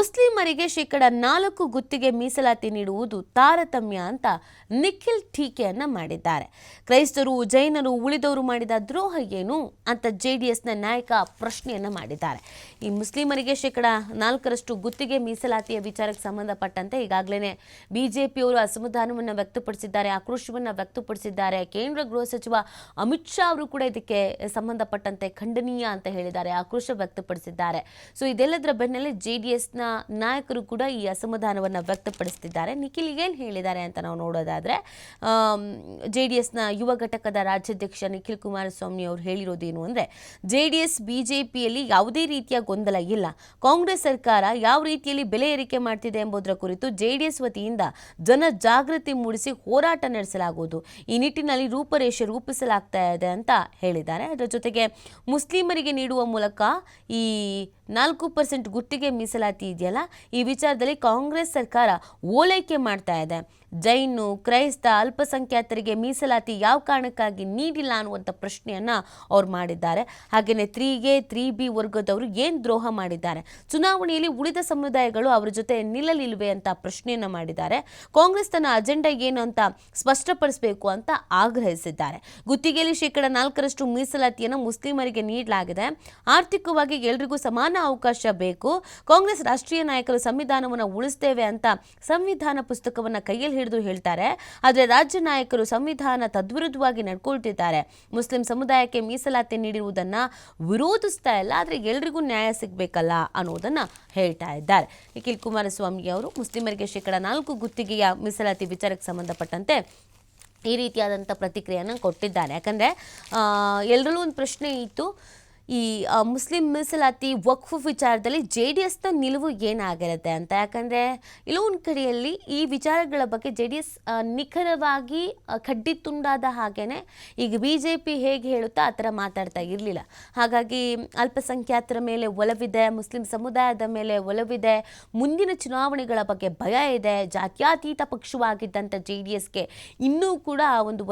ಮುಸ್ಲಿಮರಿಗೆ ಶೇಕಡ 4 ಗುತ್ತಿಗೆ ಮೀಸಲಾತಿ ನೀಡುವುದು ತಾರತಮ್ಯ ಅಂತ ನಿಖಿಲ್ ಟೀಕೆಯನ್ನ ಮಾಡಿದ್ದಾರೆ. ಕ್ರೈಸ್ತರು, ಜೈನರು, ಉಳಿದವರು ಮಾಡಿದ ದ್ರೋಹ ಏನು ಅಂತ ಜೆಡಿಎಸ್ನ ನಾಯಕ ಪ್ರಶ್ನೆಯನ್ನ ಮಾಡಿದ್ದಾರೆ. ಈ ಮುಸ್ಲಿಮರಿಗೆ ಶೇಕಡ 4 ಗುತ್ತಿಗೆ ಮೀಸಲಾತಿಯ ವಿಚಾರಕ್ಕೆ ಸಂಬಂಧಪಟ್ಟಂತೆ ಈಗಾಗಲೇ ಬಿಜೆಪಿಯವರು ಅಸಮಾಧಾನವನ್ನು ವ್ಯಕ್ತಪಡಿಸಿದ್ದಾರೆ, ಆಕ್ರೋಶವನ್ನು ವ್ಯಕ್ತಪಡಿಸಿದ್ದಾರೆ. ಕೇಂದ್ರ ಗೃಹ ಸಚಿವ ಅಮಿತ್ ಶಾ ಅವರು ಕೂಡ ಇದಕ್ಕೆ ಸಂಬಂಧಪಟ್ಟಂತೆ ಖಂಡನೀಯ ಅಂತ ಹೇಳಿದ್ದಾರೆ, ಆಕ್ರೋಶ ವ್ಯಕ್ತಪಡಿಸಿದ್ದಾರೆ. ಸೊ ಇದೆಲ್ಲದರ ಬೆನ್ನಲ್ಲೇ ಜೆಡಿಎಸ್ನ ನಾಯಕರು ಕೂಡ ಈ ಅಸಮಾಧಾನವನ್ನು ವ್ಯಕ್ತಪಡಿಸುತ್ತಿದ್ದಾರೆ. ನಿಖಿಲ್ ಏನು ಹೇಳಿದ್ದಾರೆ ಅಂತ ನಾವು ನೋಡೋದಾದ್ರೆ, ಜೆಡಿಎಸ್ನ ಯುವ ಘಟಕದ ರಾಜ್ಯಾಧ್ಯಕ್ಷ ನಿಖಿಲ್ ಕುಮಾರಸ್ವಾಮಿ ಅವರು ಹೇಳಿರೋದೇನು ಅಂದರೆ, ಜೆಡಿಎಸ್ ಬಿಜೆಪಿಯಲ್ಲಿ ಯಾವುದೇ ರೀತಿಯ ಗೊಂದಲ ಇಲ್ಲ. ಕಾಂಗ್ರೆಸ್ ಸರ್ಕಾರ ಯಾವ ರೀತಿಯಲ್ಲಿ ಬೆಲೆ ಏರಿಕೆ ಮಾಡ್ತಿದೆ ಎಂಬುದರ ಕುರಿತು ಜೆಡಿಎಸ್ ವತಿಯಿಂದ ಜನ ಜಾಗೃತಿ ಮೂಡಿಸಿ ಹೋರಾಟ ನಡೆಸಲಾಗುವುದು. ಈ ನಿಟ್ಟಿನಲ್ಲಿ ರೂಪರೇಷೆ ರೂಪಿಸಲಾಗ್ತಾ ಇದೆ ಅಂತ ಹೇಳಿದ್ದಾರೆ. ಅದರ ಜೊತೆಗೆ ಮುಸ್ಲಿಮರಿಗೆ ನೀಡುವ ಮೂಲಕ ಈ 4% ಗುತ್ತಿಗೆ ಮೀಸಲಾತಿ ಇದೆಯಲ್ಲ, ಈ ವಿಚಾರದಲ್ಲಿ ಕಾಂಗ್ರೆಸ್ ಸರ್ಕಾರ ಓಲೈಕೆ ಮಾಡ್ತಾ ಇದೆ. ಜೈನು, ಕ್ರೈಸ್ತ, ಅಲ್ಪಸಂಖ್ಯಾತರಿಗೆ ಮೀಸಲಾತಿ ಯಾವ ಕಾರಣಕ್ಕಾಗಿ ನೀಡಿಲ್ಲ ಅನ್ನುವಂಥ ಪ್ರಶ್ನೆಯನ್ನ ಅವ್ರು ಮಾಡಿದ್ದಾರೆ. ಹಾಗೆಯೇ 3A 3B ವರ್ಗದವರು ಏನು ದ್ರೋಹ ಮಾಡಿದ್ದಾರೆ, ಚುನಾವಣೆಯಲ್ಲಿ ಉಳಿದ ಸಮುದಾಯಗಳು ಅವರ ಜೊತೆ ನಿಲ್ಲಲಿಲ್ವೇ ಅಂತ ಪ್ರಶ್ನೆಯನ್ನ ಮಾಡಿದ್ದಾರೆ. ಕಾಂಗ್ರೆಸ್ ತನ್ನ ಅಜೆಂಡಾ ಏನು ಅಂತ ಸ್ಪಷ್ಟಪಡಿಸಬೇಕು ಅಂತ ಆಗ್ರಹಿಸಿದ್ದಾರೆ. ಗುತ್ತಿಗೆಯಲ್ಲಿ ಶೇಕಡ 4 ಮೀಸಲಾತಿಯನ್ನು ಮುಸ್ಲಿಮರಿಗೆ ನೀಡಲಾಗಿದೆ. ಆರ್ಥಿಕವಾಗಿ ಎಲ್ರಿಗೂ ಸಮಾನ ಅವಕಾಶ ಬೇಕು. ಕಾಂಗ್ರೆಸ್ ರಾಷ್ಟ್ರೀಯ ನಾಯಕರು ಸಂವಿಧಾನವನ್ನು ಉಳಿಸ್ತೇವೆ ಅಂತ ಸಂವಿಧಾನ ಪುಸ್ತಕವನ್ನು ಕೈಯಲ್ಲಿ ಹಿಡಿದು ಹೇಳ್ತಾರೆ. ಆದರೆ ರಾಜ್ಯ ನಾಯಕರು ಸಂವಿಧಾನ ತದ್ವಿರುದ್ಧವಾಗಿ ನಡ್ಕೊಳ್ತಿದ್ದಾರೆ. ಮುಸ್ಲಿಂ ಸಮುದಾಯಕ್ಕೆ ಮೀಸಲಾತಿ ನೀಡಿರುವುದನ್ನು ವಿರೋಧಿಸ್ತಾ ಇಲ್ಲ, ಆದರೆ ಎಲ್ರಿಗೂ ನ್ಯಾಯ ಸಿಗಬೇಕಲ್ಲ ಅನ್ನೋದನ್ನ ಹೇಳ್ತಾ ಇದ್ದಾರೆ. ನಿಖಿಲ್ ಕುಮಾರಸ್ವಾಮಿ ಅವರು ಮುಸ್ಲಿಮರಿಗೆ ಶೇಕಡ 4 ಗುತ್ತಿಗೆಯ ಮೀಸಲಾತಿ ವಿಚಾರಕ್ಕೆ ಸಂಬಂಧಪಟ್ಟಂತೆ ಈ ರೀತಿಯಾದಂಥ ಪ್ರತಿಕ್ರಿಯೆಯನ್ನು ಕೊಟ್ಟಿದ್ದಾರೆ. ಯಾಕಂದರೆ ಎಲ್ಲರಲ್ಲೂ ಒಂದು ಪ್ರಶ್ನೆ ಇತ್ತು, ಈ ಮುಸ್ಲಿಂ ಮೀಸಲಾತಿ ವಕ್ಫ್ ವಿಚಾರದಲ್ಲಿ JDSನ ನಿಲುವು ಏನಾಗಿರುತ್ತೆ ಅಂತ. ಯಾಕಂದರೆ ಇಲ್ಲೊಂದು ಕಡೆಯಲ್ಲಿ ಈ ವಿಚಾರಗಳ ಬಗ್ಗೆ JDS ನಿಖರವಾಗಿ ಕಡ್ಡಿ ತುಂಡಾದ ಹಾಗೇನೆ ಈಗ BJP ಹೇಗೆ ಹೇಳುತ್ತಾ ಆ ಥರ ಮಾತಾಡ್ತಾ ಇರಲಿಲ್ಲ. ಹಾಗಾಗಿ ಅಲ್ಪಸಂಖ್ಯಾತರ ಮೇಲೆ ಒಲವಿದೆ, ಮುಸ್ಲಿಂ ಸಮುದಾಯದ ಮೇಲೆ ಒಲವಿದೆ, ಮುಂದಿನ ಚುನಾವಣೆಗಳ ಬಗ್ಗೆ ಭಯ ಇದೆ. ಜಾತ್ಯತೀತ ಪಕ್ಷವಾಗಿದ್ದಂಥ JDSಗೆ ಇನ್ನೂ ಕೂಡ ಒಂದು